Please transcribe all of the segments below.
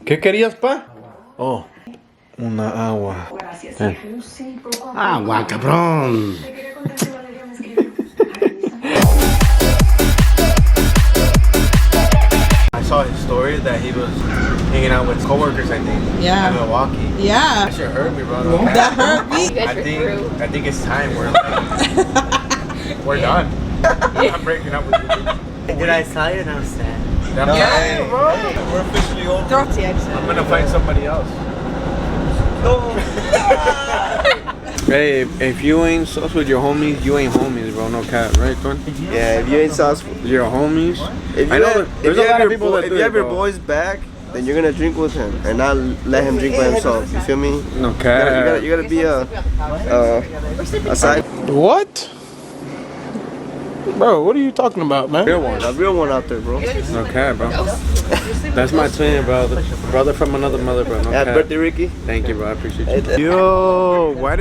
¿Qué querías, pa? Oh, una agua. Agua, cabrón. I saw his story that he was hanging out with coworkers, I think. Yeah. In Milwaukee. Yeah. That shit hurt me, bro. That hurt me. I think it's time we're done. I'm breaking up with you. Did I tell you? I'm sad. Yeah, bro. We're officially over. I'm gonna find somebody else. Hey, if you ain't sus with your homies, you ain't homies, bro. No cap, right, Twan? Yeah, if you ain't sus with Your homies. if I you know have, there's if you a lot have, of your, people that if do you it, have your bro. boys back, then you're gonna drink with him and not let him drink by himself. You feel me? No cap. You gotta be a side. What? Bro, what are you talking about, man? A real one out there, bro. No cap, bro. That's my twin, bro. The brother from another mother, bro. No Happy cap. birthday, Ricky. Thank you, bro. I appreciate you. Yo, why?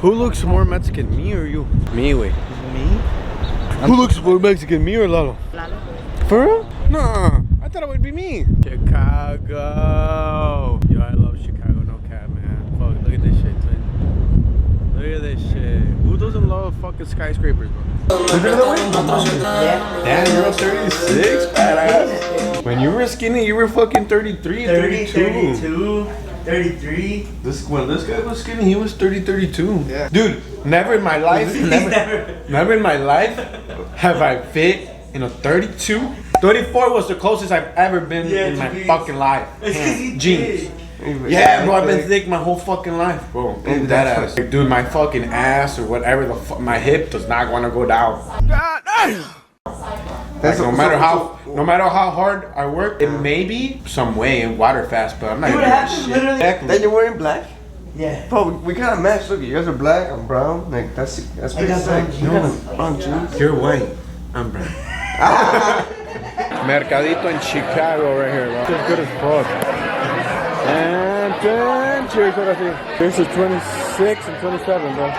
Who looks more Mexican, me or you? Me, wait. Me? Who looks more Mexican, me or Lalo? Lalo. For real? Nah, I thought it would be me. Chicago. Yo, I love Chicago. No cap, man. Fuck, look at this shit, twin. Look at this shit. Who doesn't love fucking skyscrapers, bro? Damn, you're 36, badass. When you were skinny, you were fucking 33, 32. 33. When this guy was skinny, he was 32. Yeah. Dude, never in my life, never in my life have I fit in a 32. 34 was the closest I've ever been in my fucking life. Jeans. Yeah, bro, I've been thick my whole fucking life, bro. Dude, that ass. Like, dude, my fucking ass or whatever the fuck, my hip does not want to go down. Like, no matter how hard I work, it may be some way water fast, but I'm not gonna do that shit. Then you're wearing black? Yeah. Bro, we kind of match. Look, you guys are black, I'm brown. Like, that's pretty sick. Brown jeans. You're white, I'm brown. Mercadito in Chicago right here, bro. It's good as fuck. And cheers, ahora sí. Here's the 26 and 27, bro.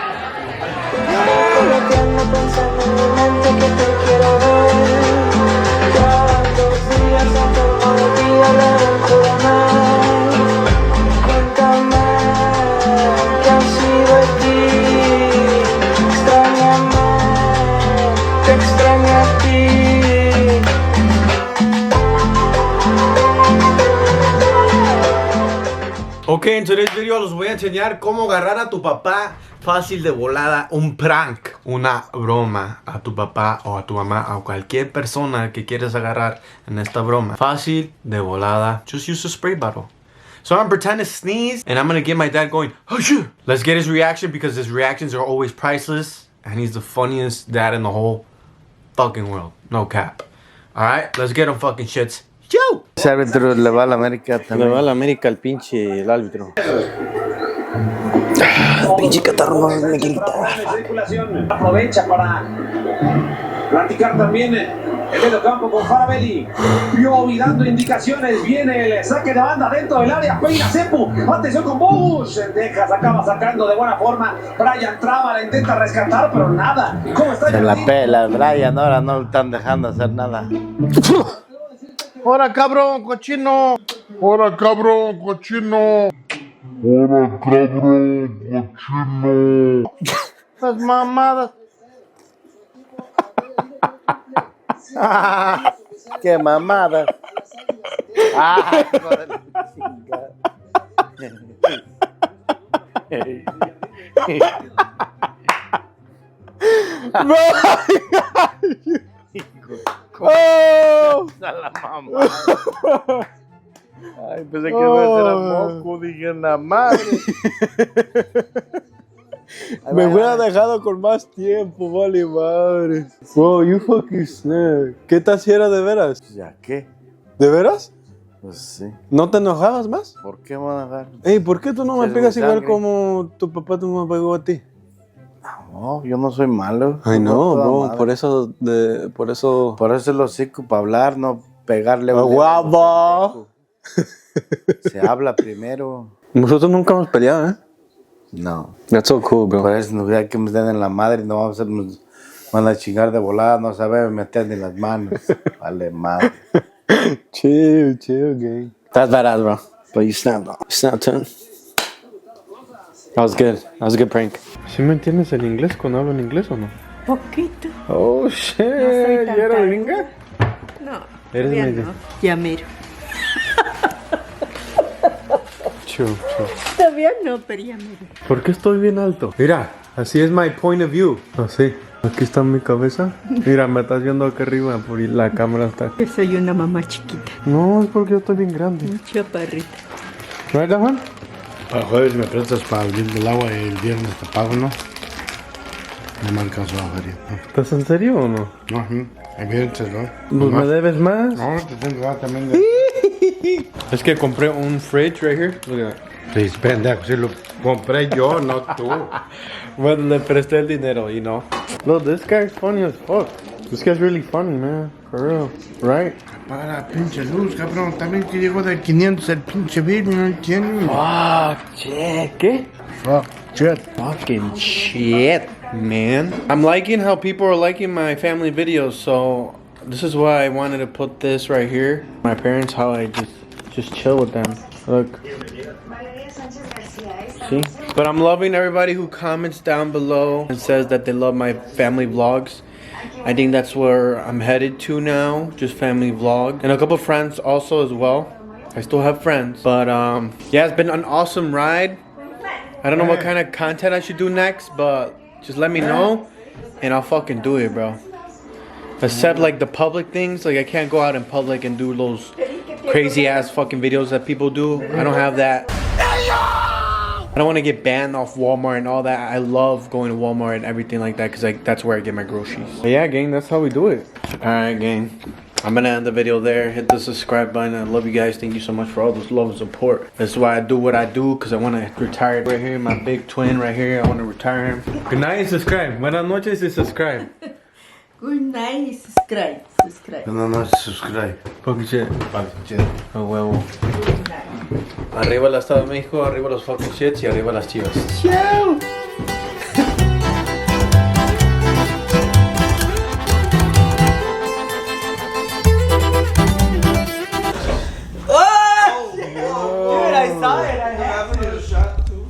Ok, en today's video los voy a enseñar cómo agarrar a tu papá fácil de volada, un prank, una broma a tu papá o a tu mamá, a cualquier persona que quieres agarrar en esta broma. Fácil de volada, just use a spray bottle. So I'm gonna pretend to sneeze and I'm gonna get my dad going, oh shit. Let's get his reaction because his reactions are always priceless and he's the funniest dad in the whole fucking world. No cap. Alright, let's get him fucking shits. Yo! Ese árbitro le va a la América también. Le va a la América el pinche el árbitro. Pinche catarro, no me quiere quitar. Aprovecha para platicar también el medio campo con Farabelli. Piovi dando indicaciones. Viene el saque de banda dentro del área. Peina Cepu. Atención con Bush. Dejas, acaba sacando de buena forma. Brian Traba la intenta rescatar, pero nada. ¿Cómo está? Se la pela, Brian. Ahora no le están dejando hacer nada. ¡Hora, cabrón, cochino! ¡Hora, cabrón, cochino! ¡Hora, cabrón, cochino! Las mamadas. ¡Qué mamada! ¡Ay, joder! ¡Oh! A la mamá. Ay, pensé que iba a ser a moco, dije la madre. Me hubiera dejado con más tiempo, vale madre. Bro, you fucking snake. ¿Qué tal si era de veras? ¿Ya qué? ¿De veras? Pues sí. ¿No te enojabas más? ¿Por qué van a dejar? Ey, ¿por qué tú no me Es pegas mi igual sangre. como tu papá te me pegó a ti? No, yo no soy malo. Ay, no, toda bro, madre. por eso... Por eso es lo hocico para hablar, no pegarle a un ¡Guapo! Se habla primero. Nosotros nunca hemos peleado, ¿eh? No. That's so cool, bro. Por eso no hay que meter en la madre, no vamos a hacer, van a chingar de volada, no sabe meter ni las manos. Vale, madre. Chill, gay. That's badass, bro. But you snapped, though. You snapped, too. That was good. That was a good prank. ¿Sí me entiendes en inglés cuando hablo en inglés o no? Poquito. Oh, shit. soy tan ¿Ya eres tal. gringa? No, Eres todavía medio. no. Ya miro. Chill. Todavía no, pero ya miro. ¿Por qué estoy bien alto? Mira, así es my point of view. Así. Aquí está mi cabeza. Mira, me estás viendo acá arriba. Por la cámara está. Yo soy una mamá chiquita. No, es porque yo estoy bien grande. Un chaparrita. ¿Right, Juan? Para jueves me prestas para el bill del agua y el viernes te pago, ¿no? No me alcanzo la feria. ¿Estás en serio o no? No, el viernes, ¿no? Pues me debes más. No, te tengo que dar también de... Es que compré un fridge right here. Look at that. Sí, pendejo, si lo compré yo, no tú. Bueno, le presté el dinero, you know. Look, this guy's funny as fuck. This guy's really funny, man. For real. Right? Paga la pinche luz, cabrón. También que llegó de 500 el pinche bill, no entiendo. Fuck, shit. ¿Qué? Fuck, shit. Fucking shit, man. I'm liking how people are liking my family videos, so this is why I wanted to put this right here. My parents, how I just chill with them. Look. See? But I'm loving everybody who comments down below and says that they love my family vlogs. I think that's where I'm headed to now, just family vlog. And a couple friends also as well. I still have friends. But yeah, it's been an awesome ride. I don't know what kind of content I should do next, but just let me know and I'll fucking do it, bro. Except like the public things, like I can't go out in public and do those crazy ass fucking videos that people do. I don't have that. I don't want to get banned off Walmart and all that. I love going to Walmart and everything like that because that's where I get my groceries. But yeah, gang, that's how we do it. Alright, gang. I'm gonna end the video there. Hit the subscribe button. I love you guys. Thank you so much for all this love and support. That's why I do what I do, because I want to retire right here. My big twin right here. I want to retire him. Good night and subscribe. Buenas noches y subscribe. Good night, subscribe. No, subscribe. Fucking shit. Fucking shit. A huevo. Arriba el Estado de México, arriba los fucking shits y arriba las chivas. Chao.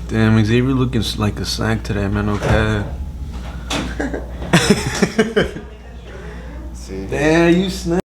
Damn, Xavier looking like a sack today, man. Okay. Damn, you snap.